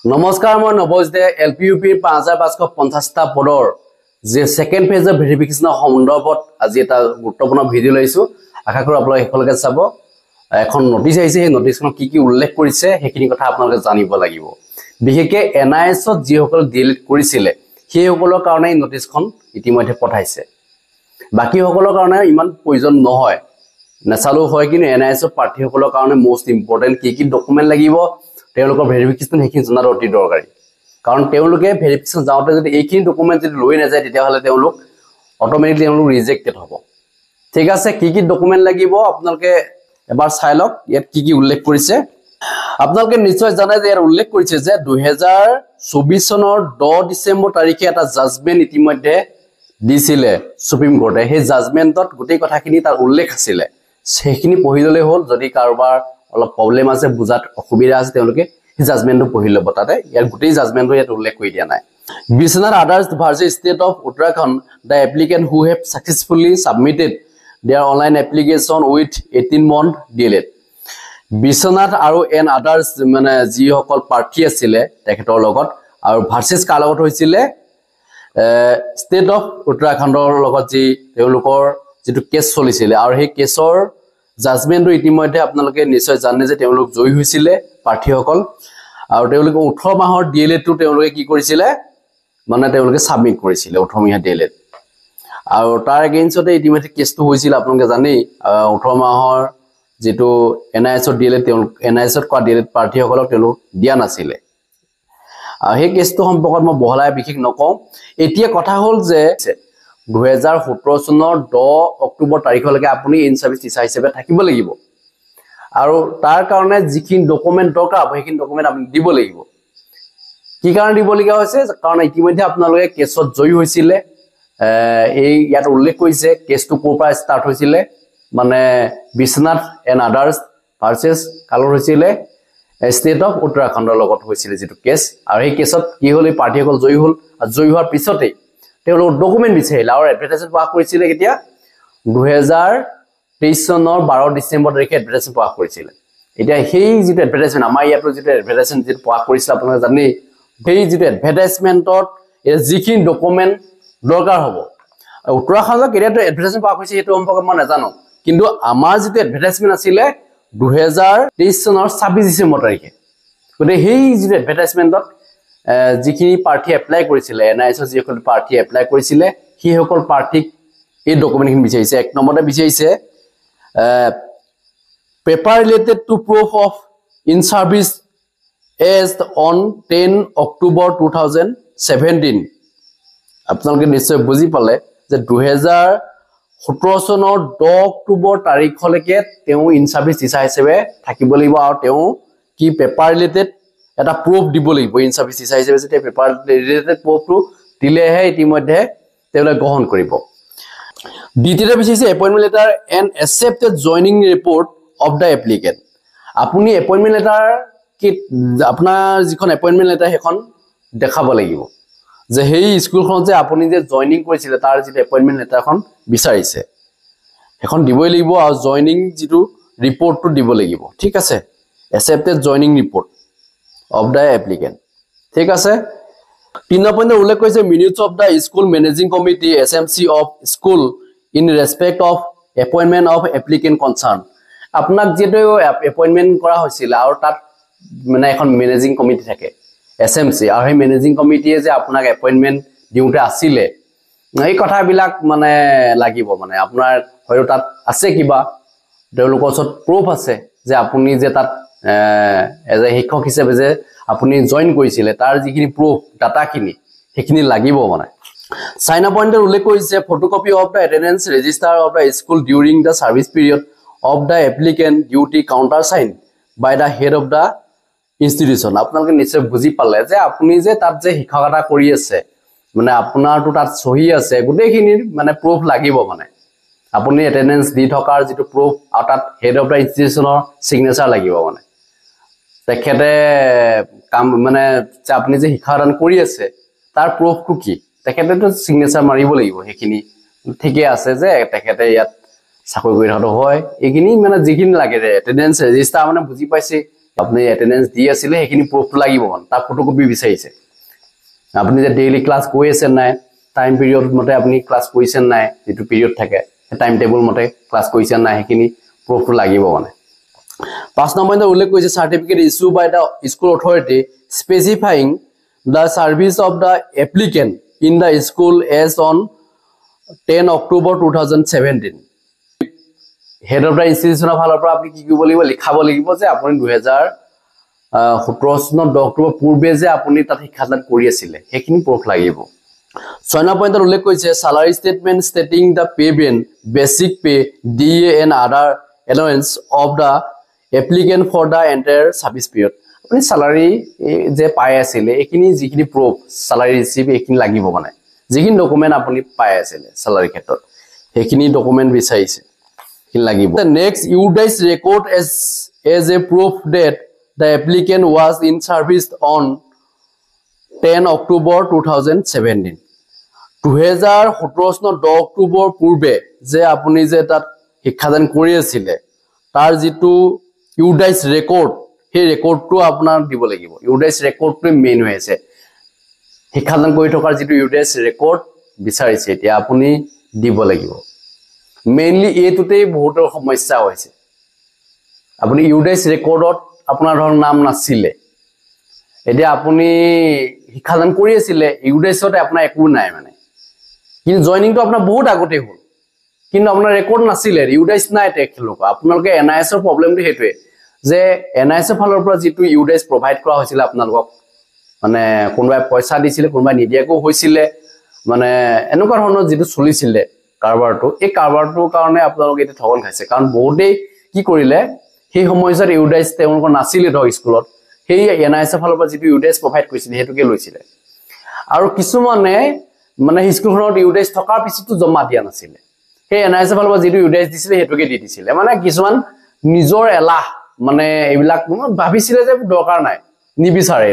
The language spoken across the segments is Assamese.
নমস্কাৰ মই নৱজ দে এলপিইউপিৰ 5550টা পদৰ যে সেকেন্ড ফেজৰ ভেৰিফিকেশনৰ সন্দৰ্ভত আজি এটা গুৰুত্বপূৰ্ণ ভিডিও লৈছো আশা কৰো আপোনালোকে সকলোকে চাব এখন নোটিছ আহিছে এই নোটিছখনত কি উল্লেখ কৰিছে হেখিনি কথা আপোনালোকে জানিব লাগিব বিশেষকৈ এনআইএছত যি সকল ডিলিট কৰিছিলে সেই সকলৰ কাৰণে এই নোটিছখন ইতিমধ্যে পঠাইছে বাকি সকলৰ কাৰণে ইমান প্ৰয়োজন নহয় নেচালো হয় কিন্তু এনআইএছৰ প্ৰাৰ্থী সকলৰ কাৰণে মোস্ট ইম্পৰ্টেন্ট কি ডকুমেন্ট লাগিব তেওঁলোকৰ ভেৰিফিকেশন হেখিনি জনাৰ অতি দৰকাৰী কাৰণ তেওঁলোকে ভেৰিফিকেশন যাওঁতে যদি এইখিনি ডকুমেন্ট যদি লৈ না যায় তেতিয়া হলে তেওঁলোক অটোমেটিকলি তেওঁলোক ৰিজেক্টেড হ'ব ঠিক আছে কি ডকুমেন্ট লাগিব আপোনালোকে এবাৰ চাই লওক ইয়াত কি উল্লেখ কৰিছে আপোনালোকে নিশ্চয় জানে যে ইয়াৰ উল্লেখ কৰিছে যে 2024 চনৰ 10 ডিসেম্বৰ তাৰিখে এটা জাজমেন্ট ইতিমধ্যে দিছিলে সুপ্ৰিম কোৰ্টে সেই জাজমেন্টত গোটেই কথাখিনি তাৰ উল্লেখ আছিল সেইখিনি পঢ়িলে হ'ল যদি কাৰোবাৰ অলপ প্ৰবলেম আছে বুজাত অসুবিধা আছে তেওঁলোকে এই জাজমেন্টটো পঢ়ি ল'ব তাতে ইয়াৰ গোটেই জাজমেন্টটো ইয়াত উল্লেখ কৰি দিয়া নাই Biswanath others versus state of Uttarakhand the applicant who have successfully submitted their online application with 18 month delayed Biswanath আৰু এন আদাৰ্স মানে যি সকল প্ৰাৰ্থী আছিলে তেখেতৰ লগত আৰু ভাৰ্চেছ কাৰ লগত হৈছিল ষ্টেট অফ উত্তৰাখণ্ডৰ লগত যি তেওঁলোকৰ যেটো কেছ চলিছিল আৰু সেই কেছৰ জাজমেন্টটো ইতিমধ্যে আপোনালোকে নিশ্চয় জানে যে তেওঁলোক জয়ী হৈছিল প্ৰাৰ্থীসকল আৰু তেওঁলোকে 18 মাহৰ ডিএলএটো তেওঁলোকে কি কৰিছিল মানে তেওঁলোকে সাবমিট কৰিছিল 18 মাহৰ ডিএলএ আৰু তাৰ এগেইনষ্টতে ইতিমধ্যে কেছটো হৈছিল আপোনালোকে জানেই 18 মাহৰ যেটো এনআইএছৰ ডিএলএ তেওঁলোক এনআইএছৰ কোৱা ডিএলএ প্ৰাৰ্থীসকলক তেওঁলোক দিয়া নাছিল সেই কেছটো সম্পৰ্কত মই বহলাই বিশেষ নকওঁ এতিয়া কথা হ'ল যে 2017 চনৰ 10 অক্টোবৰ তাৰিখলৈকে আপুনি ইন সাৰ্ভিস টিচাৰ হিচাপে থাকিব লাগিব আৰু তাৰ কাৰণে যিখিনি ডকুমেন্ট দৰকাৰ সেইখিনি ডকুমেন্ট আপুনি দিব লাগিব কি কাৰণ দিব লগা হৈছে কাৰণ ইতিমধ্যে আপোনালোকে কেছত জয়ী হৈছিল এই ইয়াত উল্লেখ কৰিছে কেছটো কোৰ পৰা ষ্টাৰ্ট হৈছিল মানে বিশ্বনাথ এণ্ড আদাৰ্স ভাৰ্চেছ কালৰ হৈছিল ষ্টেট অফ উত্তৰাখণ্ডৰ লগত হৈছিল যেটো কেছ আৰু এই কেছত কি হ'ল এই পাৰ্টিসকল জয়ী হ'ল আৰু জয়ী হোৱাৰ পিছতে তেওঁলোক ডকুমেন্ট বিচাৰিল আৰু এডভাৰটাইজমেন্ট পাস কৰিছিল কেতিয়া 2023 চনৰ 12 ডিসেম্বৰ তাৰিখে এডভাৰটাইজমেন্ট পাস কৰিছিল এতিয়া সেই যেটো এডভাৰটাইজমেন্ট আমাৰ ইয়াতো যেটো এডভাৰটাইজমেন্ট যেটো পাস কৰিছিল আপোনালোকে জানেই সেই যেটো এডভাৰটাইজমেন্টত যিখিনি ডকুমেন্ট দৰকাৰ হ'ব উত্তৰাখণ্ডৰ কেতিয়াটো এডভাৰটাইজমেন্ট পাস হৈছে সেইটো সম্পৰ্কে মই নাজানো কিন্তু আমাৰ যেটো এডভাৰটাইজমেন্ট আছিল 2023 চনৰ 26 ডিসেম্বৰ তাৰিখে গতে সেই যেটো এডভাৰটাইজমেন্টত যিখিনি প্ৰাৰ্থী এপ্লাই কৰিছিল এনআইএছৰ যিসকল প্ৰাৰ্থী এপ্লাই কৰিছিল সেই সকল প্ৰাৰ্থীক এই ডকুমেন্টখিনি বিচাৰিছে এক নম্বৰতে বিচাৰিছে paper related to proof of in service as on 10 October 2017 আপোনালোকে নিশ্চয় বুজি পালে যে 2017 চনৰ 10 অক্টোবৰ তাৰিখলৈকে তেওঁ ইন সাৰ্ভিস টিচাৰ হিচাপে থাকিব লাগিব আৰু তেওঁ কি পেপাৰ ৰিলেটেড এটা প্ৰুফ দিব লাগিব ইন সাৰ্ভিস টিচাৰ হিচাপে যে পেপাৰ ৰিলেটেড প্ৰুফটো দিলেহে ইতিমধ্যে তেওঁলোকে গ্ৰহণ কৰিব দ্বিতীয়তে বিচাৰিছে appointment letter and accepted joining report of the applicant আপুনি এপইন্টমেন্ট লেটাৰ কি আপোনাৰ যিখন এপইন্টমেন্ট লেটাৰ হেখন দেখাব লাগিব যে হেই স্কুলখন যে আপুনি যে জয়নিং কৰিছিল তাৰ যে এপইন্টমেন্ট লেটাৰখন বিচাৰিছে হেখন দিবই লাগিব আৰু জয়নিং যেটো ৰিপৰ্টটো দিব লাগিব ঠিক আছে accepted joining report of the applicant ঠিক আছে 3 পইণ্ট উল্লেখ কৰিছে minutes of the school managing committee SMC of school in respect of appointment of applicant concern আপোনাক যেটো এপইন্টমেন্ট কৰা হৈছিল আৰু তাত মানে এখন মেনেজিং কমিটি থাকে এছএমসি আৰু সেই মেনেজিং কমিটিয়ে যে আপোনাক এপইন্টমেন্ট দিউতে আছিল এই কথাবিলাক মানে লাগিব মানে আপোনাৰ হয়তো তাত আছে কিবা তেওঁলোকৰ ওচৰত প্ৰুফ আছে যে আপুনি যে তাত এজ এ শিক্ষক হিচাপে যে আপুনি জয়েন কৰিছিল তাৰ যিখিনি প্ৰুফ ডাটাখিনি হেখিনি লাগিব মানে সাইন আপ পইণ্টৰ উল্লেখ কৰিছে photocopy of the attendance register of the school during the service period of the applicant duty counter sign by the head of the institution আপোনালোকে নিশ্চয় বুজি পালে যে আপুনি যে তাত যে শিক্ষকতা কৰি আছে মানে আপোনাৰটো তাত সহি আছে গোটেইখিনি মানে প্ৰুফ লাগিব মানে আপুনি এটেন্ডেন্স দি থকাৰ যেটো প্ৰুফ আৰু তাত হেড অফ দা ইনষ্টিটিউশনৰ সিগনেচাৰ লাগিব মানে তেখেতে কাম মানে আপুনি যে শিক্ষাদান কৰি আছে তাৰ প্ৰুফটো কি তেখেতেটো সিগনেচাৰ মাৰিব লাগিব হেখিনি ঠিকে আছে যে তেখেতে ইয়াত চাকৰি কৰি থকাটো হয় এইখিনি মানে যিখিনি লাগে এটেন্ডেন্স ৰেজিষ্টাৰ মানে বুজি পাইছে আপুনি এটেন্ডেন্স দি আছিলে সেইখিনি প্ৰুফটো লাগিব মানে তাৰ ফটোকপি বিচাৰিছে আপুনি যে ডেইলি ক্লাছ গৈ আছে নাই টাইম পিৰিয়ড মতে আপুনি ক্লাছ কৰিছে নাই যেটো পিৰিয়ড থাকে টাইম টেবুল মতে ক্লাছ কৰিছে নাই সেইখিনি প্ৰুফটো লাগিব মানে 5 নম্বৰ উল্লেখ কৰিছে certificate issue by the school authority specifying the service of the applicant in the school as on 10 October 2017 head of the institution ফালৰ পৰা আপুনি কি কৰিব লাগিব লিখাব লাগিব যে আপুনি 2017 চনৰ 10 অক্টোবৰ পূৰ্বে যে আপুনি তাত শিক্ষাদান কৰি আছিল সেইখিনি প্ৰুফ লাগিব 6 পইণ্টত উল্লেখ কৰিছে salary statement stating the payment basic pay DA and other allowance of the applicant for the entire service period আপুনি salary যে পাই আছিল এখিনি যিখিনি প্ৰুফ salary ৰিসিভ এখিনি লাগিব মানে যিখিনি ডকুমেন্ট আপুনি পাই আছিল salary ক্ষেত্ৰত সেইখিনি ডকুমেন্ট বিচাৰিছে কি লাগিব the next UDIS record as a proof that the applicant was in service on 10 October 2017 2017 চনৰ 10 অক্টোবৰ পূৰ্বে যে আপুনি যে তাত শিক্ষাদান কৰি আছিল তাৰ যিটো UDIS record সেই ৰেকৰ্ডটো আপোনাৰ দিব লাগিব UDIS ৰেকৰ্ডটো মেইন হৈ আছে শিক্ষাদান কৰি থকাৰ যিটো UDIS ৰেকৰ্ড বিচাৰিছে এতিয়া আপুনি দিব লাগিব মেইনলি এটোতেই বহুত সমস্যা হৈছে আপুনি UDIS ৰেকৰ্ডত আপোনাৰ ধৰ নাম নাছিলে এতিয়া আপুনি শিক্ষাদান কৰি আছিল UDISতে আপোনাৰ একো নাই মানে কিন্তু জয়নিংটো আপোনাৰ বহুত আগতে হ'ল কিন্তু আপোনাৰ ৰেকৰ্ড নাছিলে UDIS নাই তেখেতলোক আপোনালোকে NIS ৰ প্ৰবলেমটো হেতুৱে যে NIS ফালৰ পৰা যিটো UDIS প্ৰভাইড কৰা হৈছিল আপোনালোকক মানে কোনবাই পইচা দিছিল কোনবাই নিদিয়াকো হৈছিল মানে এনেকুৱা ধৰণৰ যিটো চলিছিল কাৰবাৰটো এই কাৰবাৰটোৰ কাৰণে আপোনালোকে এটা ঠগন খাইছে কাৰণ বহুতেই কি কৰিলে সেই সময়ত UDIS তেওঁলোকৰ নাছিলে ধৰ স্কুলত সেই NIS ফালৰ পৰা যিটো UDIS প্ৰভাইড কৰিছিল হেতুকে লৈছিল আৰু কিছুমানে মানে স্কুলখনত UDIS থকাৰ পিছতো জমা দিয়া নাছিল সেই NIS ফালৰ পৰা যিটো UDIS দিছিল হেতুকে দি দিছিল মানে কিছুমান নিজৰ এলাহ মানে এইবিলাক ভাবিছিল যে দৰকাৰ নাই নিবিচাৰে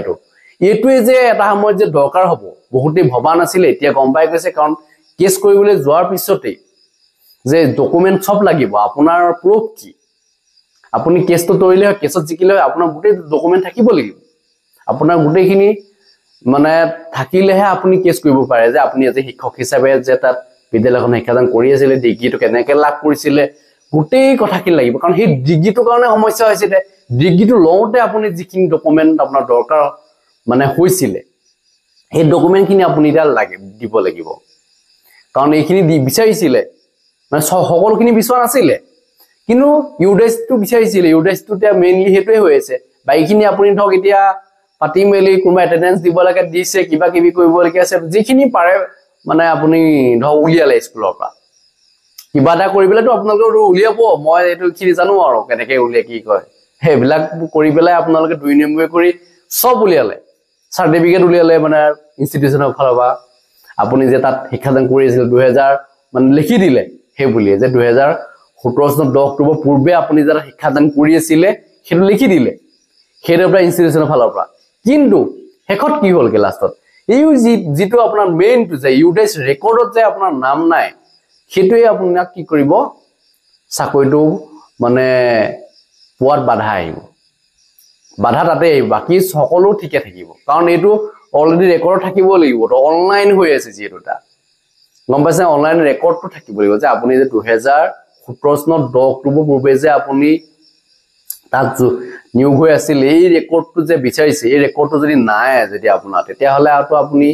এটোৱে যে এটা সময় যে দৰকাৰ হ'ব বহুতে ভবা নাছিল এতিয়া গম পাই গৈছে কাৰণ কেছ কৰিবলৈ যোৱাৰ পিছতে যে ডকুমেন্ট সব লাগিব আপোনাৰ প্ৰুফ কি আপুনি কেছটো তৰিলে কেছত জিকিলে আপোনাৰ গোটেই ডকুমেন্ট থাকিব লাগিব আপোনাৰ গোটেইখিনি মানে থাকিলেহে আপুনি কেছ কৰিব পাৰে যে আপুনি আজি শিক্ষক হিচাপে যে তাত বিদ্যালয়খন শিক্ষাদান কৰি আছিল ডিগ্ৰীটো কেনেকৈ লাভ কৰিছিল গোটেই কথা কি লাগিব কাৰণ সেই ডিগ্ৰীটোৰ কাৰণে সমস্যা হৈছে ডিগ্ৰীটো লওঁতে আপুনি যিখিনি ডকুমেন্ট আপোনাৰ দৰকাৰ মানে হৈছিল এই ডকুমেন্টখিনি আপুনি এটা দিব লাগিব কাৰণ এইখিনি বিচাৰিছিল মানে সকলোখিনি বিচৰা নাছিল কিন্তু UDISটো বিচাৰিছিল UDISটোতে মেইনলি হেতুৱে হৈ আছে বাইখিনি আপুনি ধক এতিয়া পাতি মেলি কোনবা এটেন্ডেন্স দিব লাগে দিছে কিবা কিবি কৰিব লাগে আছে যিখিনি পাৰে মানে আপুনি ধক উলিয়ালে স্কুলৰ পৰা কিবা এটা কৰিবলেতো আপোনালোকে উলিয়াব মই এটো কি জানো আৰু কেনেকৈ উলিয়া কি কয় হেবিলাক কৰি পেলাই আপোনালোকে 2 নম্বৰ কৰি সব উলিয়ালে সাৰ্টিফিকেট উলিয়ালে মানে ইনষ্টিটিউচনৰ ফালবা আপুনি যে তাত শিক্ষাদান কৰি আছিল 2000 মানে লিখি দিলে হে বুলিয়ে যে 2017 চনৰ 10 অক্টোবৰ পূৰ্বে আপুনি যাৰা শিক্ষাদান কৰি আছিল হেতু লিখি দিলে হেৰপৰা ইনষ্টিটিউচনৰ ফালবা কিন্তু হেকত কি হ'ল কে লাষ্টত এই যিটো আপোনাৰ মেইনটো যে UDIS ৰেকৰ্ডত যে আপোনাৰ নাম নাই হেতুৱে আপোনাক কি কৰিব চাকৰিটো মানে পোৱাত বাধা আহিব বাধা তাতে বাকি সকলো ঠিকে থাকিব কাৰণ এইটো অলৰেডি ৰেকৰ্ড থাকিব লাগিব তো অনলাইন হৈ আছে যেটা গম পাইছে অনলাইন ৰেকৰ্ডটো থাকিব লাগিব যে আপুনি যে 2017 চনৰ 10 অক্টোবৰ পূৰ্বে যে আপুনি তাত নিয়োগ হৈ আছিল এই ৰেকৰ্ডটো যে বিচাৰিছে এই ৰেকৰ্ডটো যদি নাই যদি আপোনাৰ তেতিয়া হলে আৰু আপুনি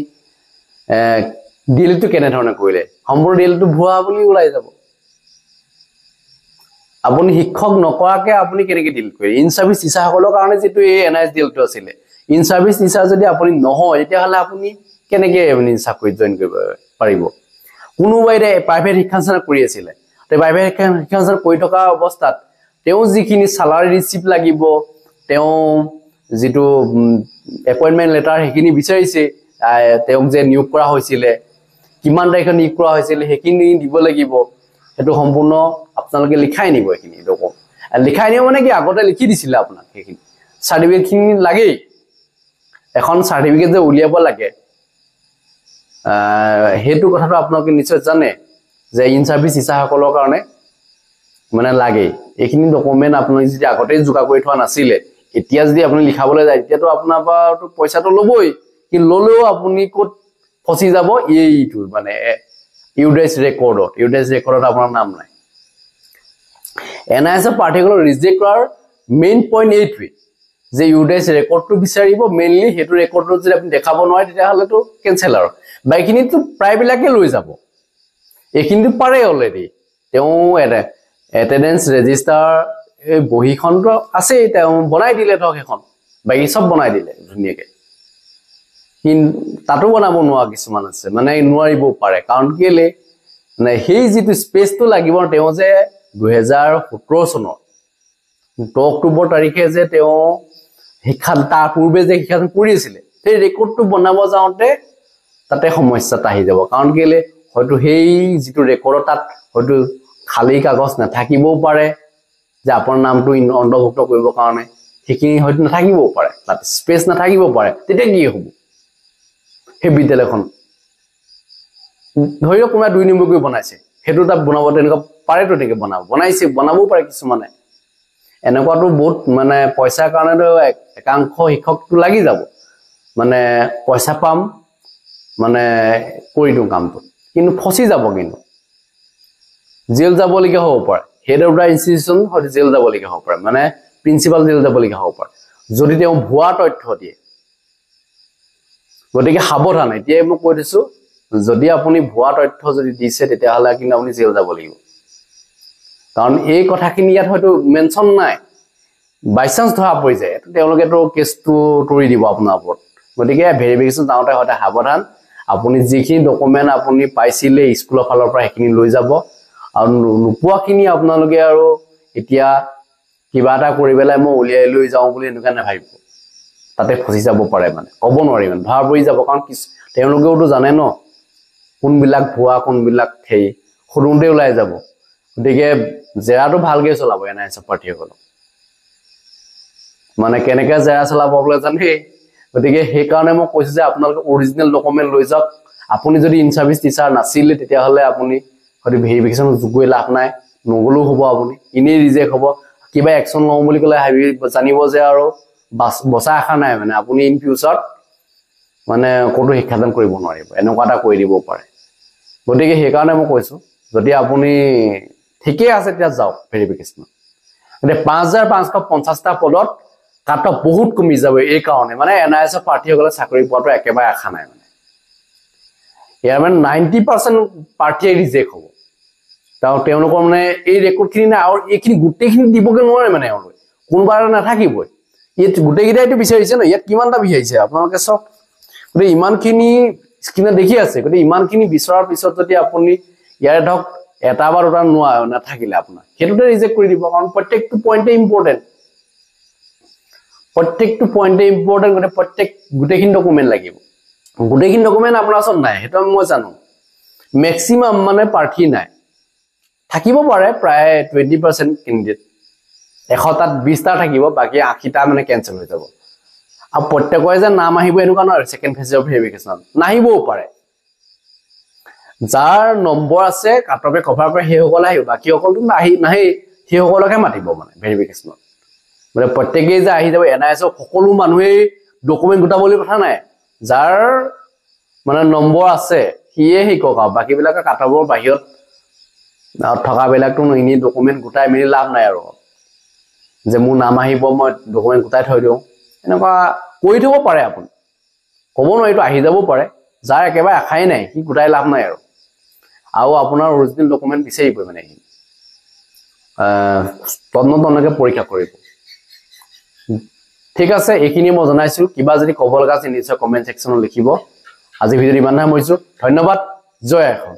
ডিলিটটো কেনে ধৰণে কৰিলে সম্পূৰ্ণ ডিলিটটো ভুৱা বুলি ওলাই যাব আপুনি শিক্ষক নকৰাকে আপুনি কেনেকৈ ডিলিট কৰে ইন সাৰ্ভিস টিচাৰসকলৰ কাৰণে যেটো এই NIS ডিলিটটো আছিল ইন সাৰ্ভিস টিচাৰ যদি আপুনি নহয় তেতিয়া হলে আপুনি কেনেকৈ আপুনি চাকৰিত জয়েন কৰিব পাৰিব কোনোবাইৰে প্ৰাইভেট শিক্ষানুষ্ঠান কৰি আছিল তে প্ৰাইভেট শিক্ষানুষ্ঠান কৰি থকা অৱস্থাত তেও যিখিনি সালাৰি ৰিসিভ লাগিব তেও যেটো এপইন্টমেন্ট লেটাৰ হেখিনি বিচাৰিছে তেওক যে নিয়োগ কৰা হৈছিল কিমান তাৰিখে নিয়োগ কৰা হৈছিল হেখিনি দিব লাগিব এটো সম্পূৰ্ণ আপোনালোকে লিখাই নিব এখিনি ডকুমেন্ট লিখাই নিব মানে কি আগতে লিখি দিছিল আপোনাক হেখিনি সাৰ্টিফিকেট খিনি লাগে এখন সাৰ্টিফিকেট যে উলিয়াব লাগে হেতু কথাটো আপোনালোকে নিশ্চয় জানে যে ইন সাৰ্ভিস টিচাৰসকলৰ কাৰণে মানে লাগে এখিনি ডকুমেন্ট আপোনালোকে যদি আগতে যোগা কৰি থোৱা নাছিল এতিয়া যদি আপুনি লিখাবলৈ যায় তেতিয়াতো আপোনাৰ পৰাটো পইচাটো ল'বই কিন্তু ল'লেও আপুনি ক'ত ফচি যাব এইটো মানে ইউডাইছ ৰেকৰ্ডত আপোনাৰ নাম নাই NIS পাৰ্টিকুলাৰ ৰিজেক্ট কৰাৰ মেইন পইণ্ট এইটোৱে যে ইউডাইছ ৰেকৰ্ডটো বিচাৰিব মেইনলি সেইটো ৰেকৰ্ডটো যদি আপুনি দেখাব নোৱাৰে তেতিয়াহ'লেতো কেনচেল আৰু বাকীখিনিতো প্ৰায়বিলাকে লৈ যাব এইখিনিতো পাৰে অলৰেডি তেওঁ এটেণ্ডেন্স ৰেজিষ্টাৰ এই বহিখনটো আছে তেওঁ বনাই দিলে ধৰক এখন বাকী সব বনাই দিলে ধুনীয়াকে কিন্তু তাতো বনাব নোৱাৰা কিছুমান আছে মানে নোৱাৰিব পাৰে কাৰণ কেলে মানে সেই যিটো স্পেচটো লাগিব তেওঁ যে 2017 চনৰ 2 অক্টোবৰ তাৰিখে যে তেওঁ শিক্ষা তাৰ পূৰ্বে যে শিক্ষাদান কৰি আছিল সেই ৰেকৰ্ডটো বনাব যাওঁতে তাতে সমস্যাত আহি যাব কাৰণ কেলে হয়তো সেই যিটো ৰেকৰ্ডত তাত হয়তো খালী কাগজ নাথাকিবও পাৰে যে আপোনাৰ নামটো অন্তৰ্ভুক্ত কৰিব কাৰণে সেইখিনি হয়তো নাথাকিবও পাৰে তাত স্পেচ নাথাকিব পাৰে তেতিয়া কি হ'ব সেই বিদ্যালয়খন ধৰি লওক কোনোবা 2 নম্বৰকৈ বনাইছে সেইটো তাত বনাব তেনেকুৱা পাৰেতো তেনেকৈ বনাবও পাৰে কিছুমানে এনেকুৱাতো বহুত মানে পইচাৰ কাৰণেতো একাংশ শিক্ষকটো লাগি যাব মানে পইচা পাম মানে কৰি দিওঁ কামটো কিন্তু ফচি যাব কিন্তু জেল যাবলগীয়া হ'ব পাৰে হেড অফ দা ইনষ্টিটিউচন হয়তো জেল যাবলগীয়া হ'ব পাৰে মানে প্ৰিন্সিপাল জেল যাবলগীয়া হ'ব পাৰে যদি তেওঁ ভুৱা তথ্য দিয়ে গতিকে সাৱধান এতিয়াই মই কৈ দিছো যদি আপুনি ভুৱা তথ্য যদি দিছে তেতিয়াহ'লে কিন্তু আপুনি জেল যাব লাগিব কাৰণ এই কথাখিনি ইয়াত হয়তো মেনশ্যন নাই বাই চান্স ধৰা পৰি যায় তেওঁলোকেতো কেছটো তৰি দিব আপোনাৰ ওপৰত গতিকে ভেৰিফিকেশ্যন যাওঁতে হয়তো সাৱধান আপুনি যিখিনি ডকুমেণ্ট আপুনি পাইছিলে স্কুলৰ ফালৰ পৰা সেইখিনি লৈ যাব আৰু নোপোৱাখিনি আপোনালোকে আৰু এতিয়া কিবা এটা কৰি পেলাই মই উলিয়াই লৈ যাওঁ বুলি এনেকুৱা নাভাবিব তাতে ফচি যাব পাৰে মানে ক'ব নোৱাৰি মানে ধৰা পৰি যাব কাৰণ তেওঁলোকেওতো জানে ন কোনবিলাক ভুৱা কোনবিলাক সেই সৰুতে ওলাই যাব গতিকে জেৰাটো ভালকে চলাব NIS পাৰ্টিসকলক মানে কেনেকৈ জেৰা চলাব বুলি জানে গতিকে সেইকাৰণে মই কৈছো যে আপোনালোকে অৰিজিনেল ডকুমেণ্ট লৈ যাওক আপুনি যদি ইন সাৰ্ভিস টিচাৰ নাছিলে তেতিয়াহ'লে আপুনি হয়তো ভেৰিফিকেশ্যন গৈ লাভ নাই নগলেও হ'ব আপুনি এনেই ৰিজেক্ট হ'ব কিবা একশ্যন লওঁ বুলি ক'লে জানিব যে আৰু বচা আশা নাই মানে আপুনি ইন ফিউচাৰ মানে ক'তো শিক্ষাদান কৰিব নোৱাৰিব এনেকুৱা এটা কৰি দিব পাৰে গতিকে সেইকাৰণে মই কৈছো যদি আপুনি ঠিকই আছে তেতিয়া যাওক ভেৰিফিকেশ্যন মানে 5550টা পদত কাট বহুত কমি যাব এই কাৰণে মানে NIS পাৰ্টিসকলে চাকৰি পোৱাটো একেবাৰে আশা নাই মানে ইয়াৰ মানে 90% পাৰ্টিয়ে ৰিজেক্ট হ'ব তেওঁলোকৰ মানে এই ৰেকৰ্ডখিনি নাই আৰু এইখিনি গোটেইখিনি দিবগে নোৱাৰে মানে তেওঁলোকে কোনোবা নাথাকিবই ইয়াত গোটেইকেইটাইতো বিচাৰিছে ন ইয়াত কিমানটা বিচাৰিছে আপোনালোকে চব গতিকে ইমানখিনি স্ক্ৰীণত দেখি আছে গতিকে ইমানখিনি বিচৰাৰ পিছত যদি আপুনি ইয়াৰে ধৰক এটা বা দুটা নাথাকিলে আপোনাৰ সেইটোতে ৰিজেক্ট কৰি দিব কাৰণ প্ৰত্যেকটো পইণ্টে ইম্পৰ্টেণ্ট গতিকে গোটেইখিনি ডকুমেণ্ট লাগিব গোটেইখিনি ডকুমেণ্ট আপোনাৰ ওচৰত নাই সেইটো মই জানো মেক্সিমাম মানে প্ৰাৰ্থী নাই থাকিব পাৰে প্ৰায় 20% কেণ্ডিডেট 100টাত 20টা থাকিব বাকি 80টা মানে কেনসেল হৈ যাব আৰু প্ৰত্যেকৰে যে নাম আহিব এনেকুৱা নহয় সেকেন্ড ফেজ অফ ভেৰিফিকেশ্যন নাহিবও পাৰে যাৰ নম্বৰ আছে কাটপে কভাৰ কৰে সেই সকল আহিব বাকি সকলটো নাহি সেই সকলকে মাতিব মানে ভেৰিফিকেশ্যনত মানে প্ৰত্যেকই যে আহি যাব NIS সকলো মানুহে ডকুমেণ্ট গোটাবলৈ কথা নাই যাৰ মানে নম্বৰ আছে সিয়ে শিকক আৰু বাকিবিলাকে কাটবৰ বাহিৰত থকা বেলাকটো ইনি ডকুমেণ্ট গোটাই মিলি লাভ নাই আৰু যে মোৰ নাম আহিব মই ডকুমেণ্ট গোটাই থৈ দিওঁ এনেকুৱা কৰি থব পাৰে আপুনি ক'ব নোৱাৰিতো আহি যাব পাৰে যাৰ একেবাৰে আশাই নাই সি গোটাই লাভ নাই আৰু আপোনাৰ অৰিজিনেল ডকুমেণ্ট বিচাৰিব মানে তন্নতন্নকে পৰীক্ষা কৰিব ঠিক আছে এইখিনি মই জনাইছো কিবা যদি ক'ব লগা আছে নিশ্চয় কমেন্ট সেকশনত লিখিব আজি ভিডিঅ' ইমানহে মইছো ধন্যবাদ জয় এখন